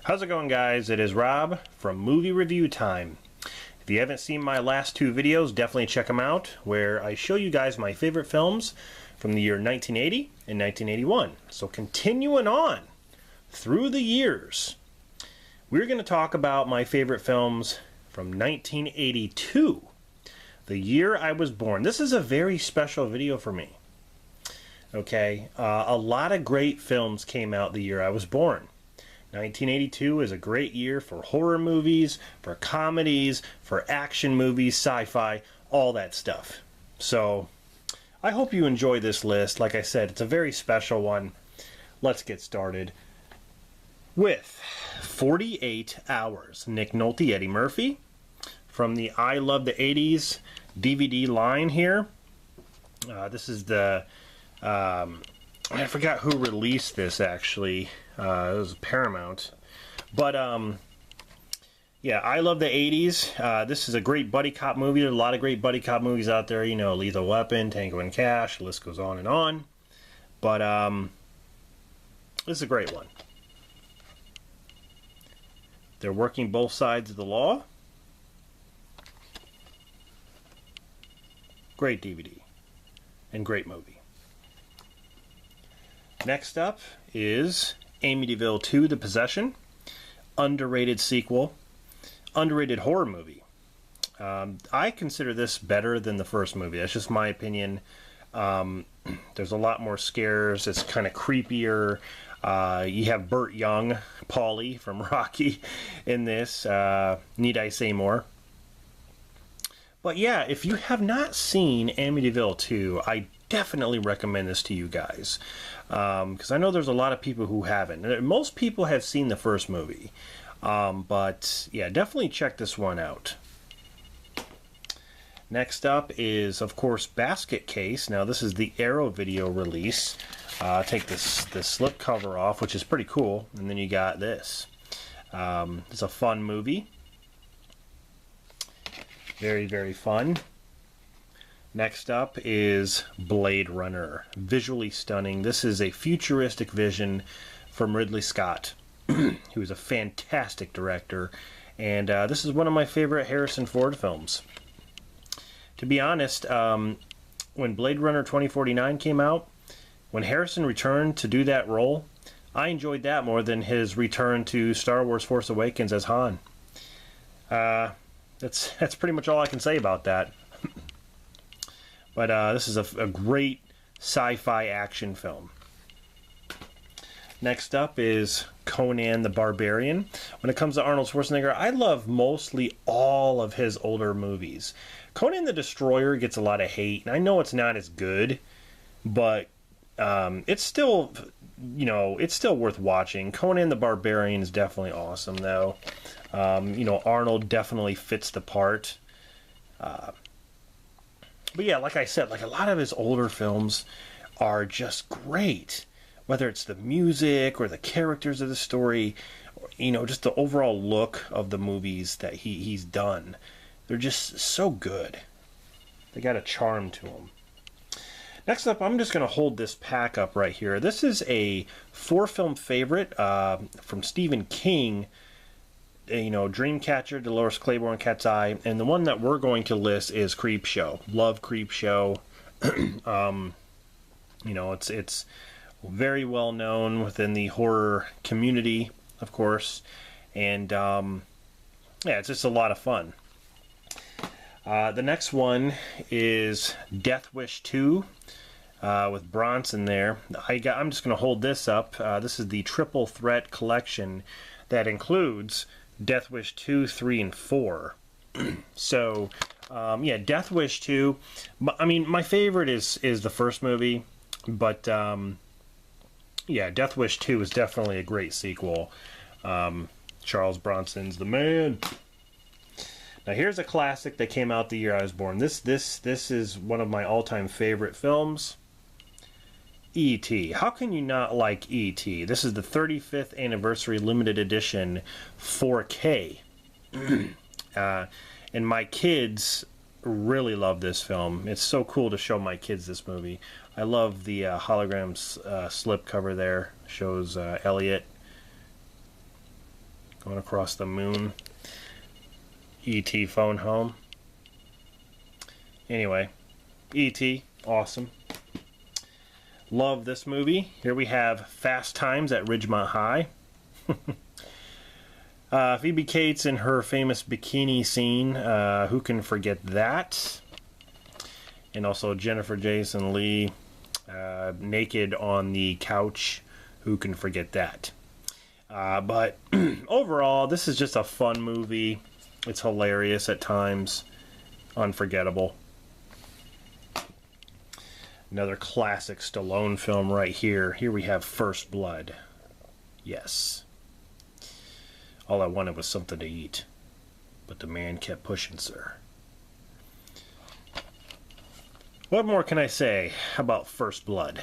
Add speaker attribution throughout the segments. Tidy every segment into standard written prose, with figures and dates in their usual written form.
Speaker 1: How's it going, guys? It is Rob from Movie Review Time. If you haven't seen my last two videos, definitely check them out, where I show you guys my favorite films from the year 1980 and 1981. So continuing on through the years, we're going to talk about my favorite films from 1982, the year I was born. This is a very special video for me. Okay, a lot of great films came out the year I was born. 1982 is a great year for horror movies, for comedies, for action movies, sci-fi, all that stuff. So, I hope you enjoy this list. Like I said, it's a very special one. Let's get started with 48 Hours. Nick Nolte, Eddie Murphy, from the I Love the 80s DVD line here. This is the... I forgot who released this, actually. It was Paramount. But, yeah, I love the 80s. This is a great buddy cop movie. There's a lot of great buddy cop movies out there. You know, Lethal Weapon, Tango and Cash, the list goes on and on. But, this is a great one. They're working both sides of the law. Great DVD. And great movie. Next up is Amityville 2: The Possession. Underrated sequel. Underrated horror movie. I consider this better than the first movie. That's just my opinion. There's a lot more scares. It's kind of creepier. You have Burt Young, Paulie from Rocky, in this. Need I say more? But yeah, if you have not seen Amityville 2, I definitely recommend this to you guys. Because I know there's a lot of people who haven't. Most people have seen the first movie. But yeah, definitely check this one out. Next up is, of course, Basket Case. Now, this is the Arrow video release. Take this slip cover off, which is pretty cool. And then you got this. It's a fun movie. Very, very fun. Next up is Blade Runner. Visually stunning. This is a futuristic vision from Ridley Scott, who is a fantastic director. And this is one of my favorite Harrison Ford films. To be honest, when Blade Runner 2049 came out, when Harrison returned to do that role, I enjoyed that more than his return to Star Wars Force Awakens as Han. That's pretty much all I can say about that. But this is a great sci-fi action film. Next up is Conan the Barbarian. When it comes to Arnold Schwarzenegger, I love mostly all of his older movies. Conan the Destroyer gets a lot of hate, and I know it's not as good, but it's still, you know, it's still worth watching. Conan the Barbarian is definitely awesome, though. You know, Arnold definitely fits the part. But yeah, like I said, like a lot of his older films are just great. Whether it's the music or the characters of the story, or, you know, just the overall look of the movies that he's done. They're just so good. They got a charm to them. Next up, I'm just going to hold this pack up right here. This is a 4-film favorite from Stephen King. You know, Dreamcatcher, Dolores Claiborne, Cat's Eye, and the one that we're going to list is Creepshow. Love Creepshow. You know, it's very well known within the horror community, of course, and yeah, it's just a lot of fun. The next one is Death Wish 2 with Bronson there. I'm just going to hold this up. This is the Triple Threat collection that includes Death Wish 2, 3, and 4. So, yeah, Death Wish 2. I mean, my favorite is the first movie, but yeah, Death Wish 2 is definitely a great sequel. Charles Bronson's the man. Now, here's a classic that came out the year I was born. This is one of my all-time favorite films. E.T. How can you not like E.T.? This is the 35th anniversary limited edition 4K. And my kids really love this film. It's so cool to show my kids this movie. I love the hologram slip cover there. Shows Elliot. Going across the moon. E.T. phone home. Anyway, E.T. awesome. Love this movie. Here we have Fast Times at Ridgemont High. Phoebe Cates in her famous bikini scene. Who can forget that? And also Jennifer Jason Leigh naked on the couch. Who can forget that? But overall, this is just a fun movie. It's hilarious at times. Unforgettable. Another classic Stallone film right here. Here we have First Blood. Yes. All I wanted was something to eat. But the man kept pushing, sir. What more can I say about First Blood?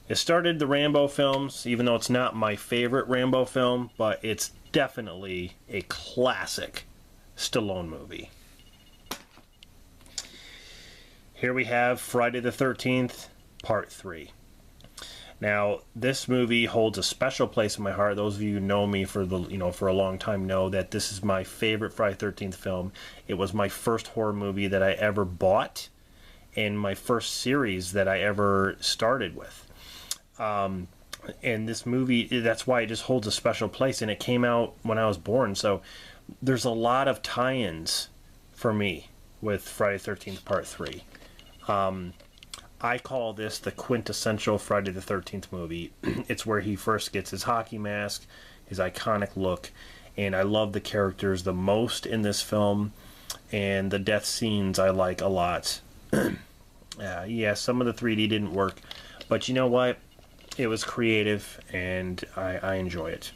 Speaker 1: It started the Rambo films, even though it's not my favorite Rambo film, but it's definitely a classic Stallone movie. Here we have Friday the 13th, Part 3. Now, this movie holds a special place in my heart. Those of you who know me for a long time know that this is my favorite Friday the 13th film. It was my first horror movie that I ever bought, and my first series that I ever started with. And this movie, that's why it just holds a special place, and it came out when I was born. So there's a lot of tie-ins for me with Friday the 13th Part 3. I call this the quintessential Friday the 13th movie. It's where he first gets his hockey mask, his iconic look, and I love the characters the most in this film, and the death scenes I like a lot. Yeah, some of the 3D didn't work, but you know what? It was creative, and I enjoy it.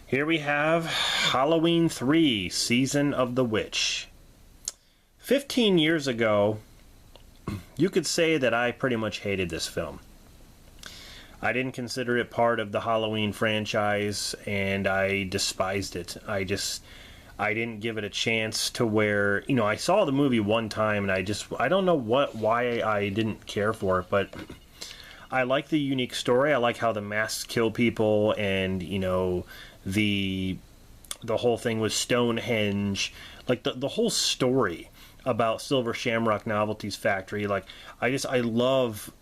Speaker 1: Here we have Halloween 3, Season of the Witch. 15 years ago, you could say that I pretty much hated this film. I didn't consider it part of the Halloween franchise, and I despised it. I didn't give it a chance to where, I saw the movie one time, and I don't know why I didn't care for it, but I like the unique story. I like how the masks kill people, and, the whole thing with Stonehenge, like the whole story about Silver Shamrock Novelties Factory. Like, I love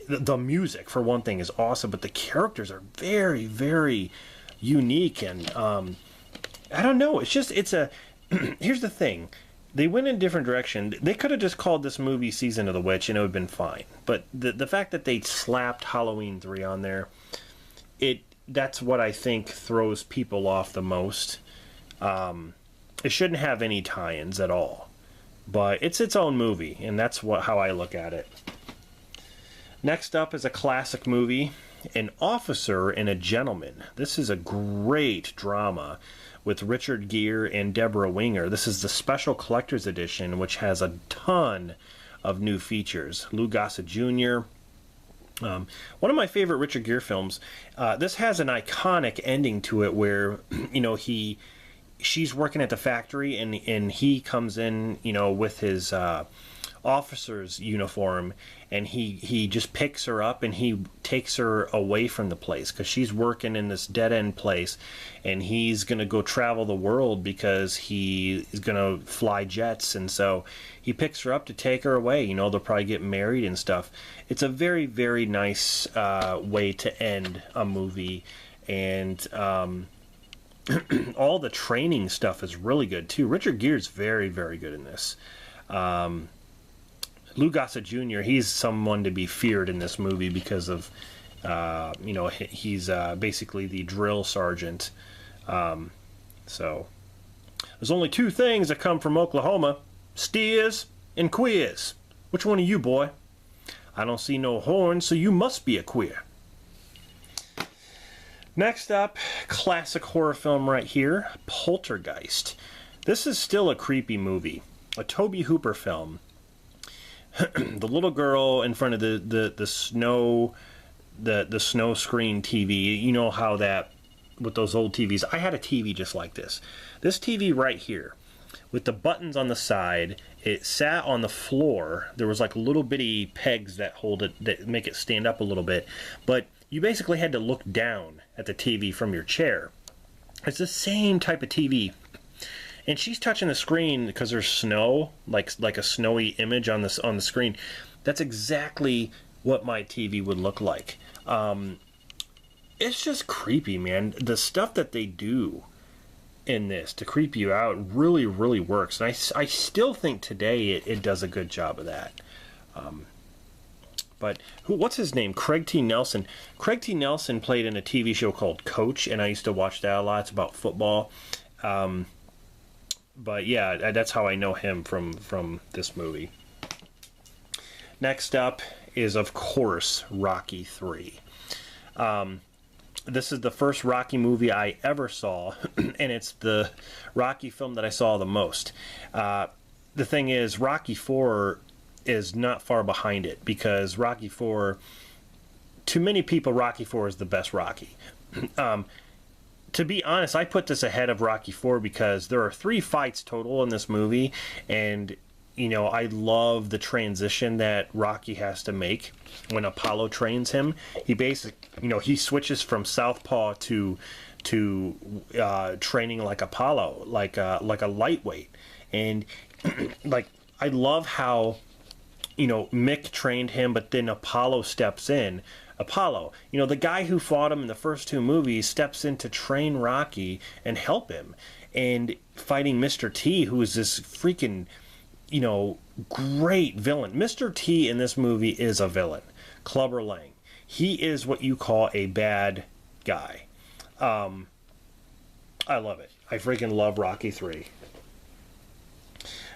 Speaker 1: the music, for one thing, is awesome, but the characters are very, very unique, and I don't know, it's a here's the thing, they went in a different direction. They could have just called this movie Season of the Witch and it would have been fine, but the fact that they slapped Halloween 3 on there, that's what I think throws people off the most. It shouldn't have any tie-ins at all. But it's its own movie, and that's how I look at it. Next up is a classic movie, An Officer and a Gentleman. This is a great drama with Richard Gere and Deborah Winger. This is the special collector's edition, which has a ton of new features. Lou Gossett Jr., one of my favorite Richard Gere films. This has an iconic ending to it where, she's working at the factory, and he comes in, with his officer's uniform, and he just picks her up and he takes her away from the place because she's working in this dead-end place, and he's going to go travel the world because he is going to fly jets, and so he picks her up to take her away. They'll probably get married and stuff. It's a very, very nice way to end a movie, and all the training stuff is really good too. Richard Gere's very, very good in this. Lou Gossett Jr., he's someone to be feared in this movie because of, he's basically the drill sergeant. So there's only two things that come from Oklahoma: steers and queers. Which one are you, boy? I don't see no horns, so you must be a queer. Next up, classic horror film right here, Poltergeist. This is still a creepy movie. A Tobe Hooper film. The little girl in front of the snow screen TV. You know how that, with those old TVs, I had a TV just like this. This TV right here, with the buttons on the side, it sat on the floor. There was like little bitty pegs that hold it, that make it stand up a little bit. But you basically had to look down at the TV from your chair. It's the same type of TV. And she's touching the screen because there's snow, like a snowy image on the screen. That's exactly what my TV would look like. It's just creepy, man. The stuff that they do in this to creep you out really, really works. And I still think today it does a good job of that. But what's his name? Craig T. Nelson. Craig T. Nelson played in a TV show called Coach, and I used to watch that a lot. It's about football. But yeah, that's how I know him from this movie. Next up is, of course, Rocky III. This is the first Rocky movie I ever saw, and it's the Rocky film that I saw the most. The thing is, Rocky IV is not far behind it, because Rocky IV, to many people, Rocky IV is the best Rocky. To be honest, I put this ahead of Rocky IV because there are 3 fights total in this movie, and you know, I love the transition that Rocky has to make when Apollo trains him. He he switches from southpaw to training like Apollo, like a lightweight, and like I love how, you know, Mick trained him, but then Apollo steps in. Apollo, you know, the guy who fought him in the first 2 movies, steps in to train Rocky and help him, and fighting Mr. T, who is this freaking, you know, great villain. Mr. T in this movie is a villain. Clubber Lang. He is what you call a bad guy. I love it. I freaking love Rocky III.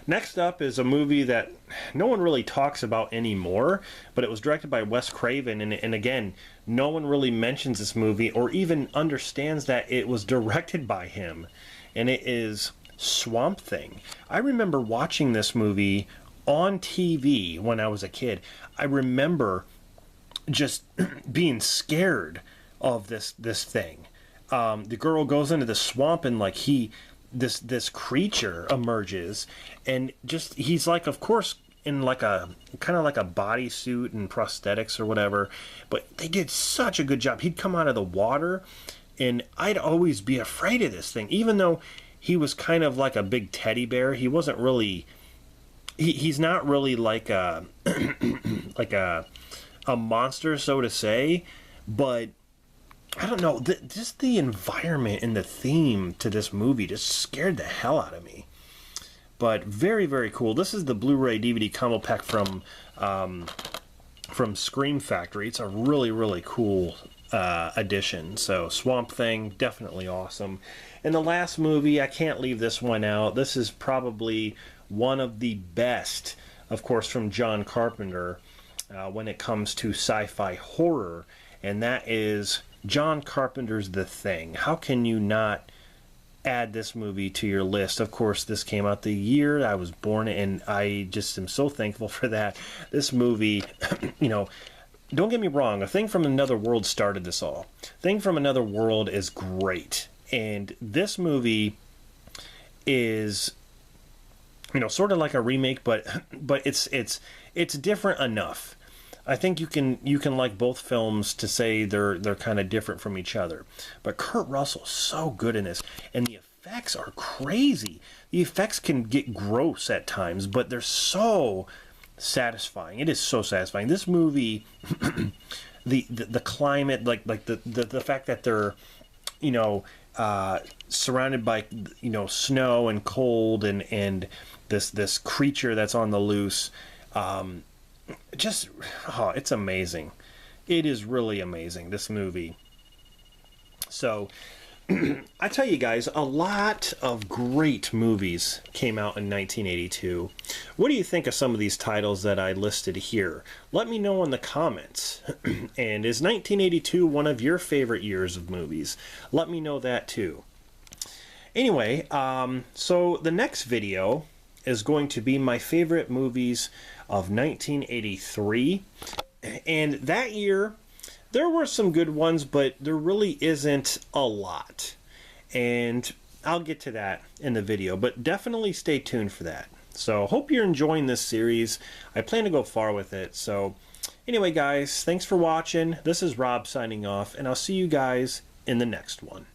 Speaker 1: Next up is a movie that no one really talks about anymore, but it was directed by Wes Craven, and again, no one really mentions this movie or even understands that it was directed by him, and it is Swamp Thing. I remember watching this movie on TV when I was a kid. I remember just being scared of this thing. The girl goes into the swamp, and like this creature emerges, and just he's like, of course, in like a kind of like a bodysuit and prosthetics or whatever, but they did such a good job. He'd come out of the water, and I'd always be afraid of this thing, even though he was kind of like a big teddy bear. He wasn't really. He's not really like a like a monster, so to say, but I don't know. Just the environment and the theme to this movie just scared the hell out of me. But very, very cool. This is the Blu-ray DVD combo pack from Scream Factory. It's a really, really cool edition. So Swamp Thing, definitely awesome. And the last movie, I can't leave this one out. This is probably one of the best, of course, from John Carpenter when it comes to sci-fi horror, and that is John Carpenter's The Thing. How can you not add this movie to your list? Of course, this came out the year I was born, and I just am so thankful for that. This movie, you know, don't get me wrong, A Thing from Another World started this all. Thing from Another World is great, and this movie is, you know, sort of like a remake, but it's different enough. I think you can like both films to say they're kind of different from each other. But Kurt Russell's so good in this, and the effects are crazy. The effects can get gross at times, but they're so satisfying. It is so satisfying. This movie, the climate, like the fact that they're, you know, surrounded by, you know, snow and cold and this creature that's on the loose. Just, oh, it's amazing. It is really amazing, this movie. So, I tell you guys, a lot of great movies came out in 1982. What do you think of some of these titles that I listed here? Let me know in the comments. And is 1982 one of your favorite years of movies? Let me know that too. Anyway, so the next video is going to be my favorite movies of 1983, and that year there were some good ones, but there really isn't a lot, and I'll get to that in the video, but definitely stay tuned for that. So hope you're enjoying this series. I plan to go far with it, so Anyway, guys, thanks for watching. This is Rob signing off, and I'll see you guys in the next one.